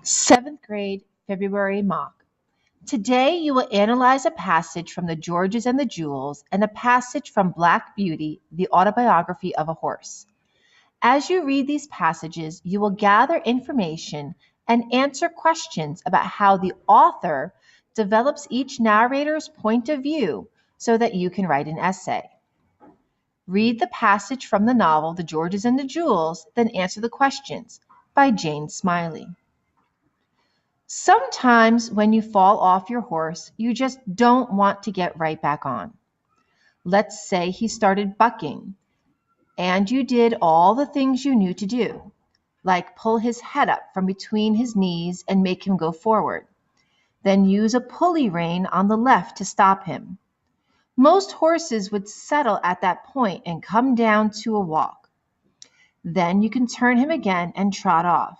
Seventh grade February mock. Today you will analyze a passage from The Georges and the Jewels and a passage from Black Beauty, the autobiography of a horse. As you read these passages, you will gather information and answer questions about how the author develops each narrator's point of view so that you can write an essay. Read the passage from the novel The Georges and the Jewels, then answer the questions by Jane Smiley. Sometimes when you fall off your horse, you just don't want to get right back on. Let's say he started bucking, and you did all the things you knew to do, like pull his head up from between his knees and make him go forward. Then use a pulley rein on the left to stop him. Most horses would settle at that point and come down to a walk. Then you can turn him again and trot off.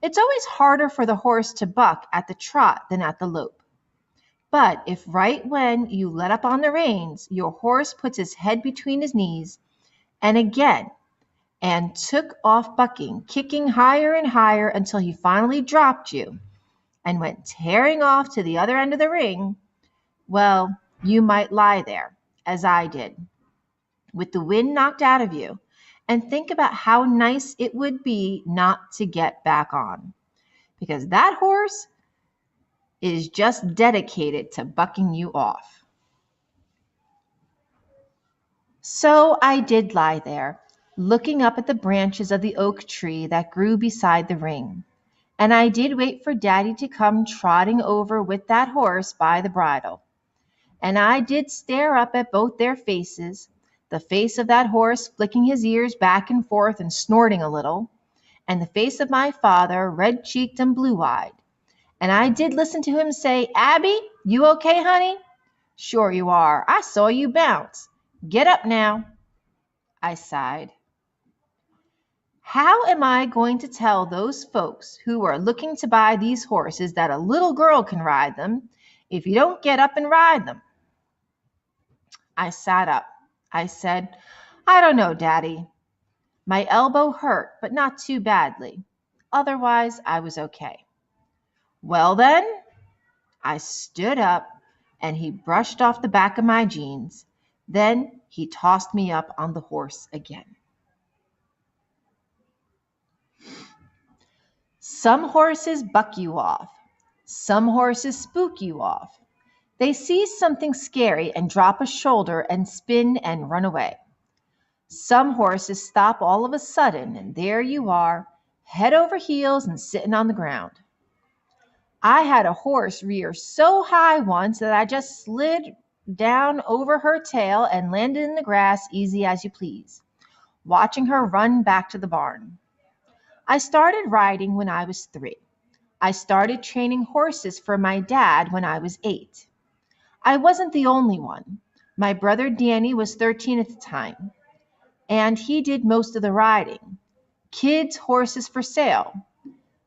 It's always harder for the horse to buck at the trot than at the lope. But if right when you let up on the reins, your horse puts his head between his knees and again and took off bucking, kicking higher and higher until he finally dropped you and went tearing off to the other end of the ring, well, you might lie there, as I did, with the wind knocked out of you, and think about how nice it would be not to get back on. Because that horse is just dedicated to bucking you off. So I did lie there, looking up at the branches of the oak tree that grew beside the ring. And I did wait for Daddy to come trotting over with that horse by the bridle. And I did stare up at both their faces, the face of that horse flicking his ears back and forth and snorting a little, and the face of my father, red-cheeked and blue-eyed. And I did listen to him say, "Abby, you okay, honey?" "Sure you are. I saw you bounce. Get up now." I sighed. How am I going to tell those folks who are looking to buy these horses that a little girl can ride them if you don't get up and ride them? I sat up. I said, "I don't know, Daddy." My elbow hurt, but not too badly. Otherwise, I was okay. "Well then," I stood up and he brushed off the back of my jeans. Then he tossed me up on the horse again. Some horses buck you off. Some horses spook you off. They see something scary and drop a shoulder and spin and run away. Some horses stop all of a sudden, and there you are, head over heels and sitting on the ground. I had a horse rear so high once that I just slid down over her tail and landed in the grass easy as you please, watching her run back to the barn. I started riding when I was 3. I started training horses for my dad when I was 8. I wasn't the only one. My brother Danny was 13 at the time, and he did most of the riding. Kids' horses for sale.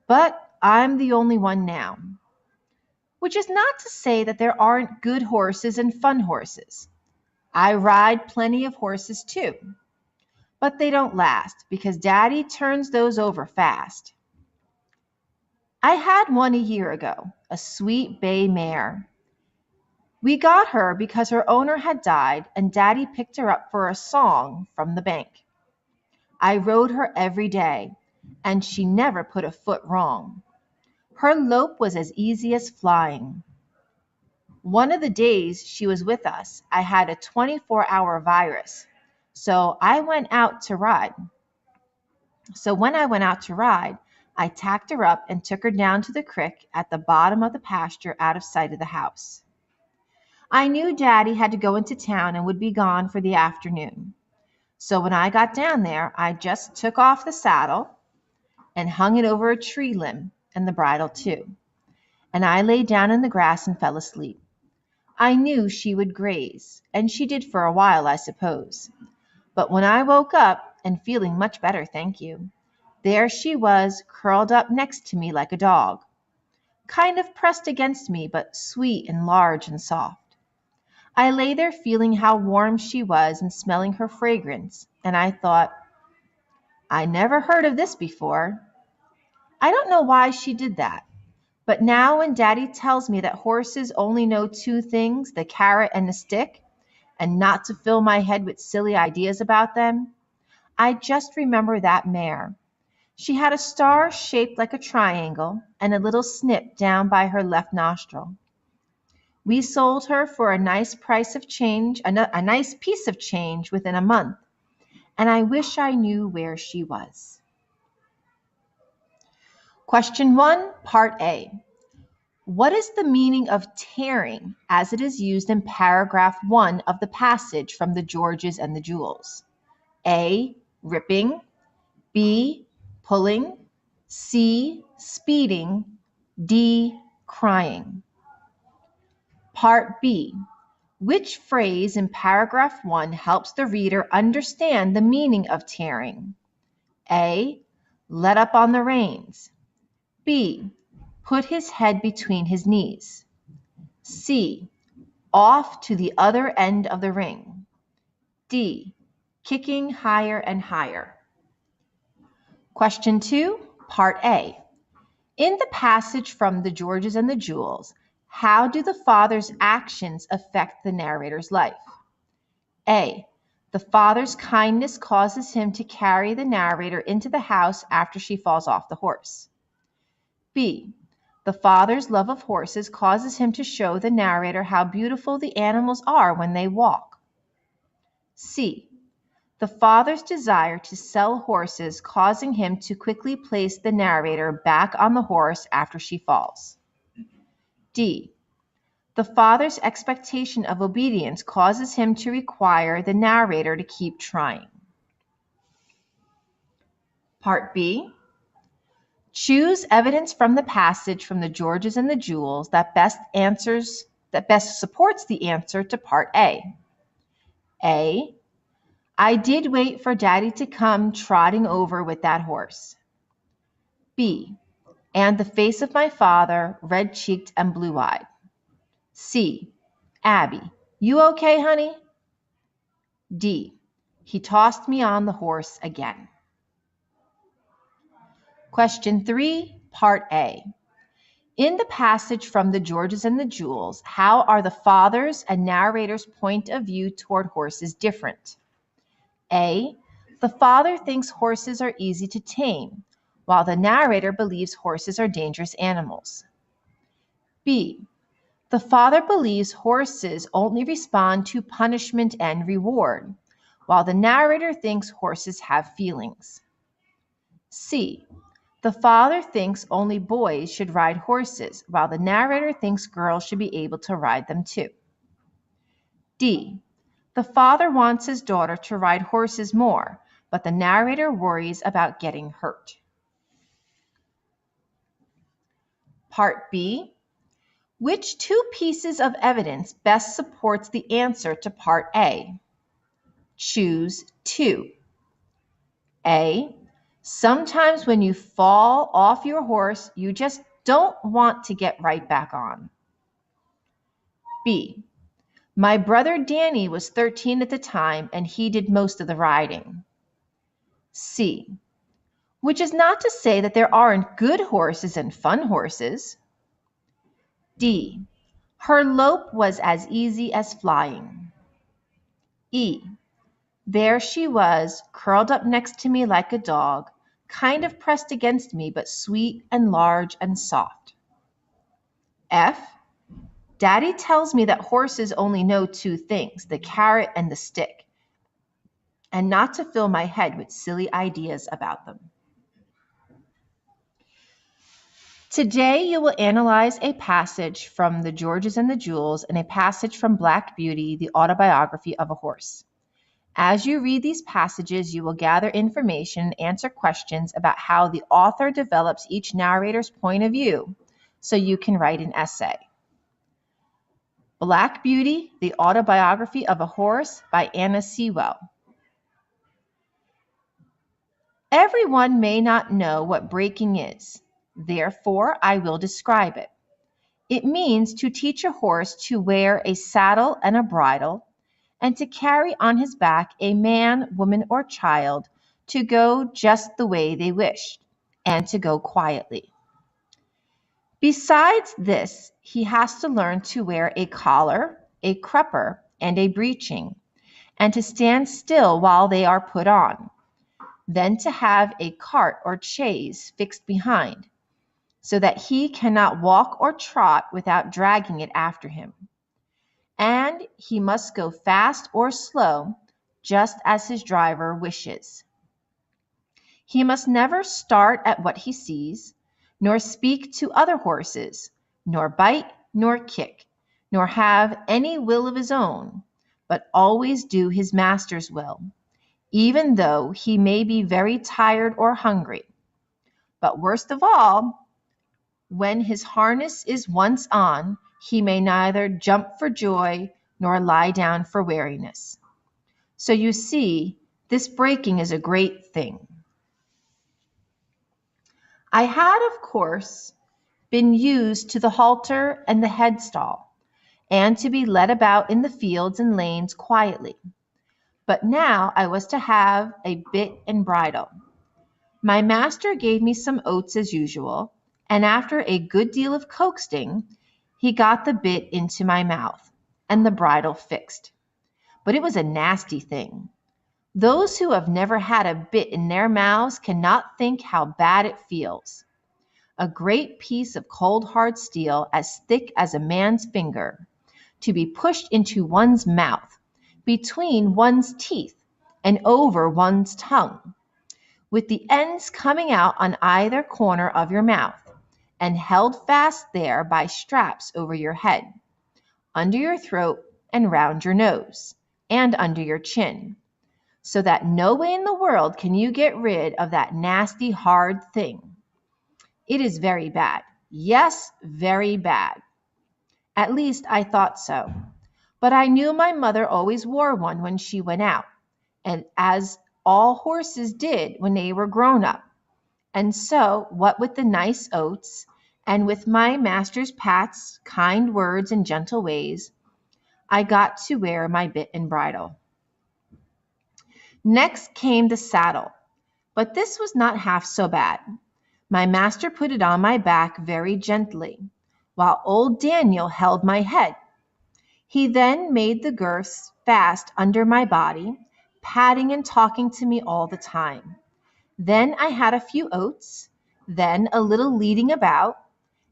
But I'm the only one now. Which is not to say that there aren't good horses and fun horses. I ride plenty of horses too. But they don't last because Daddy turns those over fast. I had one a year ago, a sweet bay mare. We got her because her owner had died and Daddy picked her up for a song from the bank. I rode her every day, and she never put a foot wrong. Her lope was as easy as flying. One of the days she was with us, I had a 24-hour virus, so I went out to ride. So when I went out to ride, I tacked her up and took her down to the creek at the bottom of the pasture out of sight of the house. I knew Daddy had to go into town and would be gone for the afternoon. So when I got down there, I just took off the saddle and hung it over a tree limb and the bridle too. And I lay down in the grass and fell asleep. I knew she would graze, and she did for a while, I suppose. But when I woke up, and feeling much better, thank you, there she was, curled up next to me like a dog. Kind of pressed against me, but sweet and large and soft. I lay there feeling how warm she was and smelling her fragrance, and I thought, I never heard of this before. I don't know why she did that, but now when Daddy tells me that horses only know two things, the carrot and the stick, and not to fill my head with silly ideas about them, I just remember that mare. She had a star shaped like a triangle and a little snip down by her left nostril. We sold her for a nice price of change, a nice piece of change within a month, and I wish I knew where she was. Question 1, Part A. What is the meaning of tearing as it is used in paragraph 1 of the passage from the Georges and the Jewels? A, ripping, B, pulling, C, speeding, D, crying. Part B. Which phrase in paragraph 1 helps the reader understand the meaning of tearing? A, let up on the reins. B, put his head between his knees. C, off to the other end of the ring. D, kicking higher and higher. Question 2, Part A. In the passage from the Georges and the Jewels, how do the father's actions affect the narrator's life? A, the father's kindness causes him to carry the narrator into the house after she falls off the horse. B, the father's love of horses causes him to show the narrator how beautiful the animals are when they walk. C, the father's desire to sell horses causing him to quickly place the narrator back on the horse after she falls. D, the father's expectation of obedience causes him to require the narrator to keep trying. Part B. Choose evidence from the passage from the Georges and the Jewels that best supports the answer to Part A. A, I did wait for Daddy to come trotting over with that horse. B, and the face of my father, red-cheeked and blue-eyed. C, Abby, you okay, honey? D, he tossed me on the horse again. Question 3, Part A. In the passage from the Georges and the Jewels, how are the father's and narrator's point of view toward horses different? A, the father thinks horses are easy to tame, while the narrator believes horses are dangerous animals. B, the father believes horses only respond to punishment and reward, while the narrator thinks horses have feelings. C, the father thinks only boys should ride horses, while the narrator thinks girls should be able to ride them too. D, the father wants his daughter to ride horses more, but the narrator worries about getting hurt. Part B. Which two pieces of evidence best supports the answer to Part A? Choose two. A, sometimes when you fall off your horse, you just don't want to get right back on. B, my brother Danny was 13 at the time and he did most of the riding. C, which is not to say that there aren't good horses and fun horses. D, her lope was as easy as flying. E, there she was, curled up next to me like a dog, kind of pressed against me, but sweet and large and soft. F, Daddy tells me that horses only know two things, the carrot and the stick, and not to fill my head with silly ideas about them. Today, you will analyze a passage from the Georges and the Jewels and a passage from Black Beauty, the autobiography of a horse. As you read these passages, you will gather information and answer questions about how the author develops each narrator's point of view, so you can write an essay. Black Beauty, the autobiography of a horse by Anna Sewell. Everyone may not know what breaking is. Therefore, I will describe it. It means to teach a horse to wear a saddle and a bridle, and to carry on his back a man, woman, or child to go just the way they wished, and to go quietly. Besides this, he has to learn to wear a collar, a crupper, and a breeching, and to stand still while they are put on, then to have a cart or chaise fixed behind, so that he cannot walk or trot without dragging it after him. And he must go fast or slow, just as his driver wishes. He must never start at what he sees, nor speak to other horses, nor bite, nor kick, nor have any will of his own, but always do his master's will, even though he may be very tired or hungry. But worst of all, when his harness is once on, he may neither jump for joy nor lie down for weariness. So you see, this breaking is a great thing. I had, of course, been used to the halter and the headstall, and to be led about in the fields and lanes quietly. But now I was to have a bit and bridle. My master gave me some oats as usual, and after a good deal of coaxing, he got the bit into my mouth, and the bridle fixed. But it was a nasty thing. Those who have never had a bit in their mouths cannot think how bad it feels. A great piece of cold hard steel as thick as a man's finger, to be pushed into one's mouth, between one's teeth, and over one's tongue, with the ends coming out on either corner of your mouth, and held fast there by straps over your head, under your throat, and round your nose, and under your chin, so that no way in the world can you get rid of that nasty hard thing. It is very bad. Yes, very bad. At least I thought so. But I knew my mother always wore one when she went out, and as all horses did when they were grown up. And so, what with the nice oats, and with my master's pats, kind words, and gentle ways, I got to wear my bit and bridle. Next came the saddle, but this was not half so bad. My master put it on my back very gently, while old Daniel held my head. He then made the girths fast under my body, patting and talking to me all the time. Then I had a few oats, then a little leading about,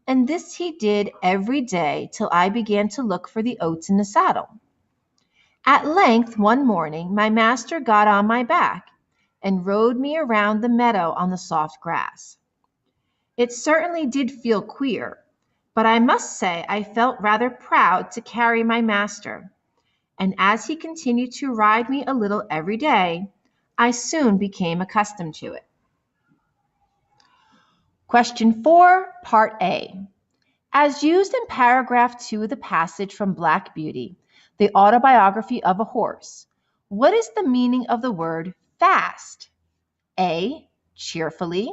and this he did every day till I began to look for the oats in the saddle. At length, one morning, my master got on my back and rode me around the meadow on the soft grass. It certainly did feel queer, but I must say I felt rather proud to carry my master, and as he continued to ride me a little every day, I soon became accustomed to it. Question 4, Part A. As used in paragraph 2 of the passage from Black Beauty, the autobiography of a horse, what is the meaning of the word fast? A, cheerfully,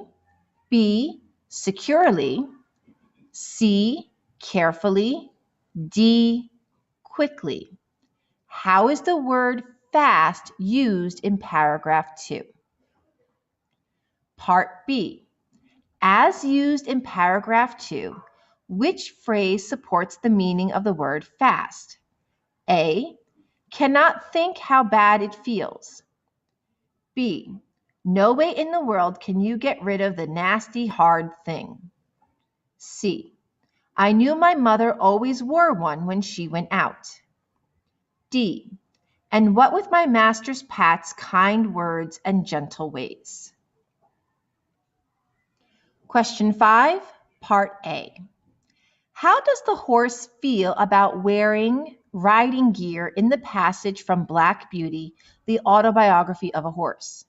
B, securely, C, carefully, D, quickly. How is the word fast used in paragraph 2? Part B. As used in paragraph 2, which phrase supports the meaning of the word fast? A, cannot think how bad it feels. B, no way in the world can you get rid of the nasty hard thing. C, I knew my mother always wore one when she went out. D, and what with my master's pats, kind words, and gentle ways. Question 5, Part A. How does the horse feel about wearing riding gear in the passage from Black Beauty, the autobiography of a horse?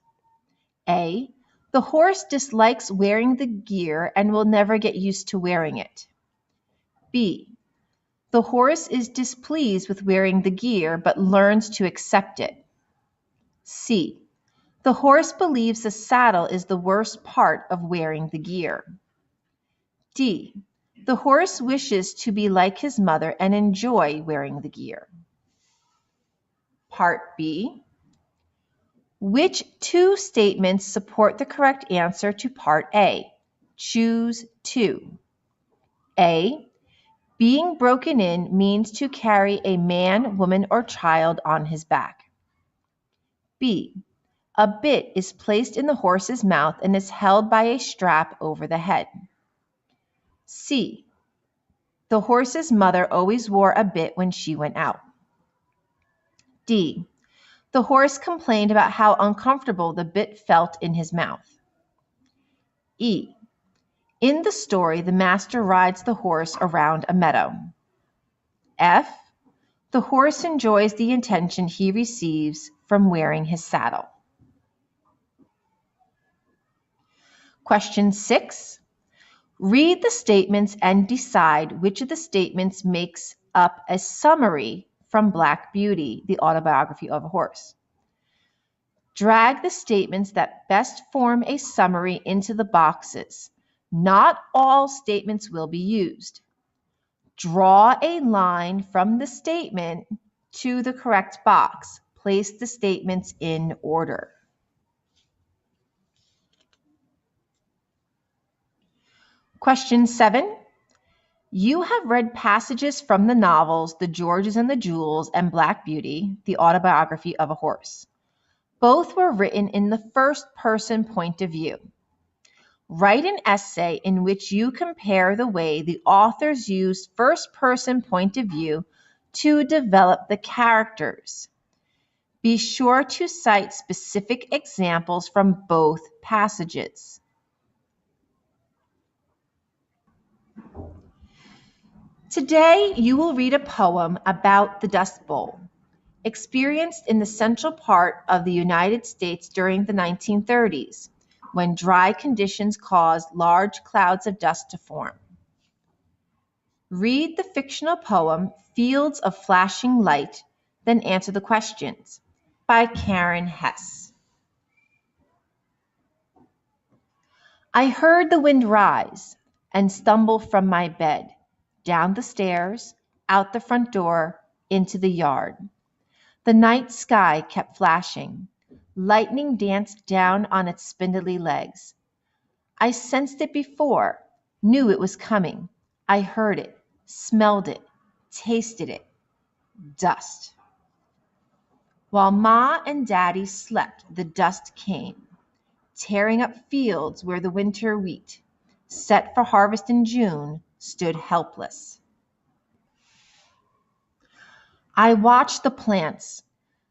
A, the horse dislikes wearing the gear and will never get used to wearing it. B, the horse is displeased with wearing the gear but learns to accept it. C, the horse believes the saddle is the worst part of wearing the gear. D, the horse wishes to be like his mother and enjoy wearing the gear. Part B. Which two statements support the correct answer to Part A? Choose 2. A. Being broken in means to carry a man, woman, or child on his back. B. A bit is placed in the horse's mouth and is held by a strap over the head. C. The horse's mother always wore a bit when she went out. D. The horse complained about how uncomfortable the bit felt in his mouth. E. In the story, the master rides the horse around a meadow. F. The horse enjoys the attention he receives from wearing his saddle. Question 6. Read the statements and decide which of the statements makes up a summary from Black Beauty, the autobiography of a horse. Drag the statements that best form a summary into the boxes. Not all statements will be used. Draw a line from the statement to the correct box. Place the statements in order. Question 7. You have read passages from the novels The Georges and the Jewels and Black Beauty, the autobiography of a horse. Both were written in the first-person point of view. Write an essay in which you compare the way the authors used first-person point of view to develop the characters. Be sure to cite specific examples from both passages. Today, you will read a poem about the Dust Bowl, experienced in the central part of the United States during the 1930s, when dry conditions caused large clouds of dust to form. Read the fictional poem Fields of Flashing Light, then answer the questions, by Karen Hess. I heard the wind rise and stumble from my bed, down the stairs, out the front door, into the yard. The night sky kept flashing. Lightning danced down on its spindly legs. I sensed it before, knew it was coming. I heard it, smelled it, tasted it. Dust. While Ma and Daddy slept, the dust came, tearing up fields where the winter wheat, set for harvest in June, stood helpless. I watched the plants,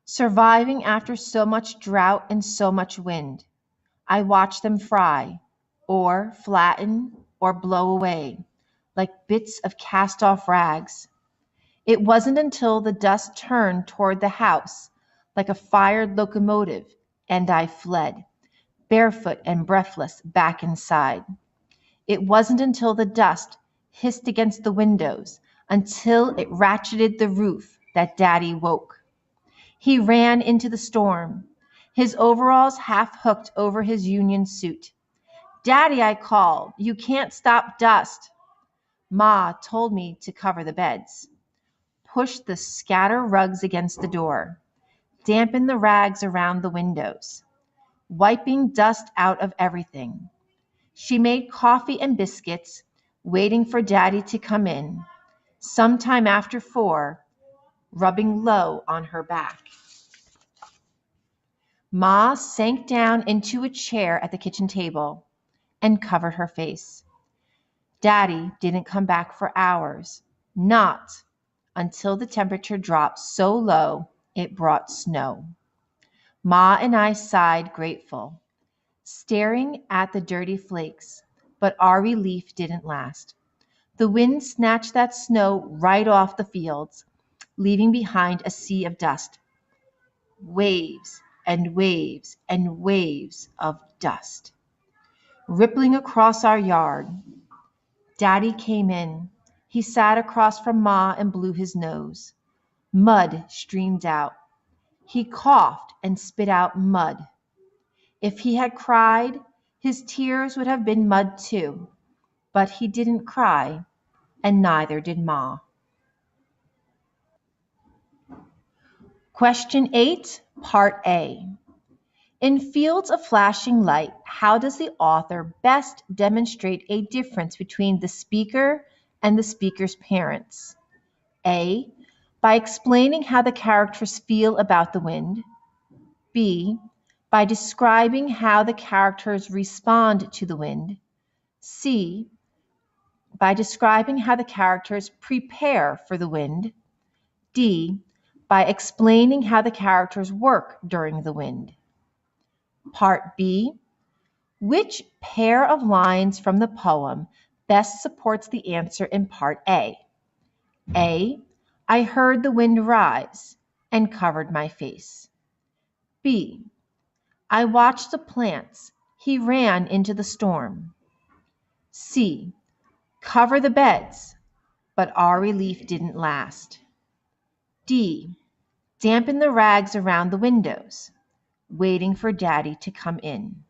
surviving after so much drought and so much wind. I watched them fry, or flatten, or blow away, like bits of cast-off rags. It wasn't until the dust turned toward the house, like a fired locomotive, and I fled, barefoot and breathless, back inside. It wasn't until the dust hissed against the windows, until it ratcheted the roof, that Daddy woke. He ran into the storm, his overalls half hooked over his union suit. Daddy, I called, you can't stop dust. Ma told me to cover the beds. Push the scatter rugs against the door. Dampen the rags around the windows. Wiping dust out of everything. She made coffee and biscuits, waiting for Daddy to come in, sometime after 4, rubbing low on her back. Ma sank down into a chair at the kitchen table and covered her face. Daddy didn't come back for hours, not until the temperature dropped so low it brought snow. Ma and I sighed grateful, staring at the dirty flakes, but our relief didn't last. The wind snatched that snow right off the fields, leaving behind a sea of dust. Waves and waves and waves of dust, rippling across our yard. Daddy came in. He sat across from Ma and blew his nose. Mud streamed out. He coughed and spit out mud. If he had cried, his tears would have been mud too. But he didn't cry, and neither did Ma. Question 8, Part A. In Fields of Flashing Light, how does the author best demonstrate a difference between the speaker and the speaker's parents? A. By explaining how the characters feel about the wind. B. By describing how the characters respond to the wind. C. By describing how the characters prepare for the wind. D. By explaining how the characters work during the wind. Part B. Which pair of lines from the poem best supports the answer in Part A? A. I heard the wind rise and covered my face. B. I watched the plants. He ran into the storm. C. Cover the beds, but our relief didn't last. D. Dampen the rags around the windows, waiting for Daddy to come in.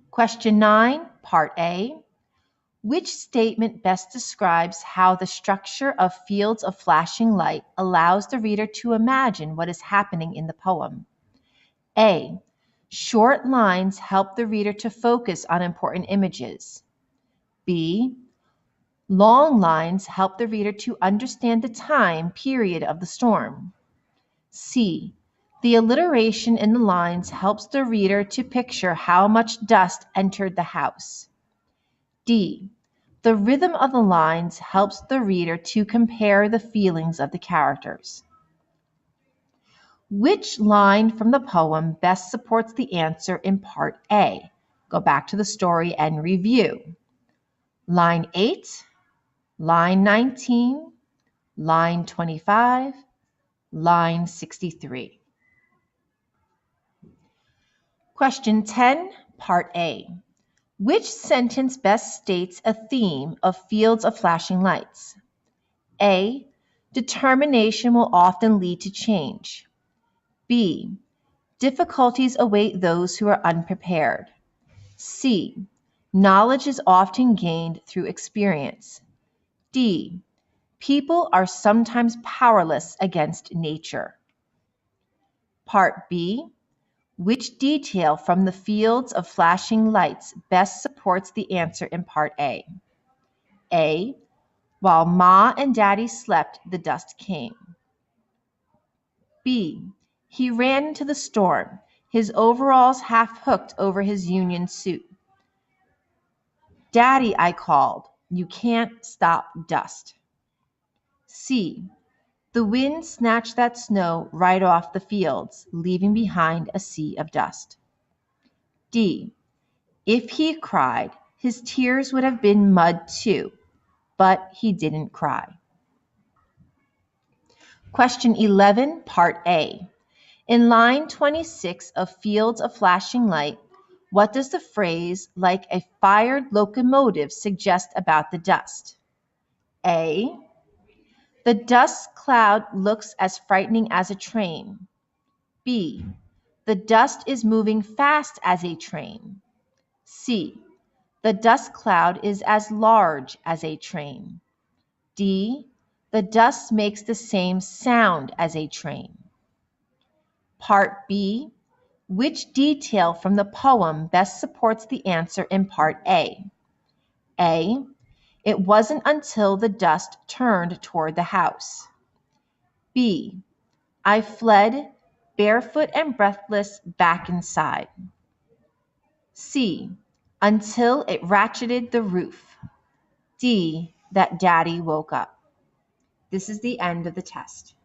Question 9, Part A. Which statement best describes how the structure of Fields of Flashing Light allows the reader to imagine what is happening in the poem? A. Short lines help the reader to focus on important images. B. Long lines help the reader to understand the time period of the storm. C. The alliteration in the lines helps the reader to picture how much dust entered the house. D. The rhythm of the lines helps the reader to compare the feelings of the characters. Which line from the poem best supports the answer in Part A? Go back to the story and review. Line 8, line 19, line 25, line 63. Question 10, Part A. Which sentence best states a theme of Fields of Flashing Lights? A. Determination will often lead to change. B. Difficulties await those who are unprepared. C. Knowledge is often gained through experience. D. People are sometimes powerless against nature. Part B. Which detail from the Fields of Flashing Lights best supports the answer in Part A? A. While Ma and Daddy slept, the dust came. B. He ran into the storm, his overalls half hooked over his union suit. Daddy, I called, you can't stop dust. C. The wind snatched that snow right off the fields, leaving behind a sea of dust. D. If he cried, his tears would have been mud too, but he didn't cry. Question 11, Part A. In line 26 of Fields of Flashing Light, what does the phrase, like a fired locomotive, suggest about the dust? A. The dust cloud looks as frightening as a train. B. The dust is moving fast as a train. C. The dust cloud is as large as a train. D. The dust makes the same sound as a train. Part B. Which detail from the poem best supports the answer in Part A? A. It wasn't until the dust turned toward the house. B. I fled, barefoot and breathless, back inside. C. Until it ratcheted the roof. D. That Daddy woke up. This is the end of the test.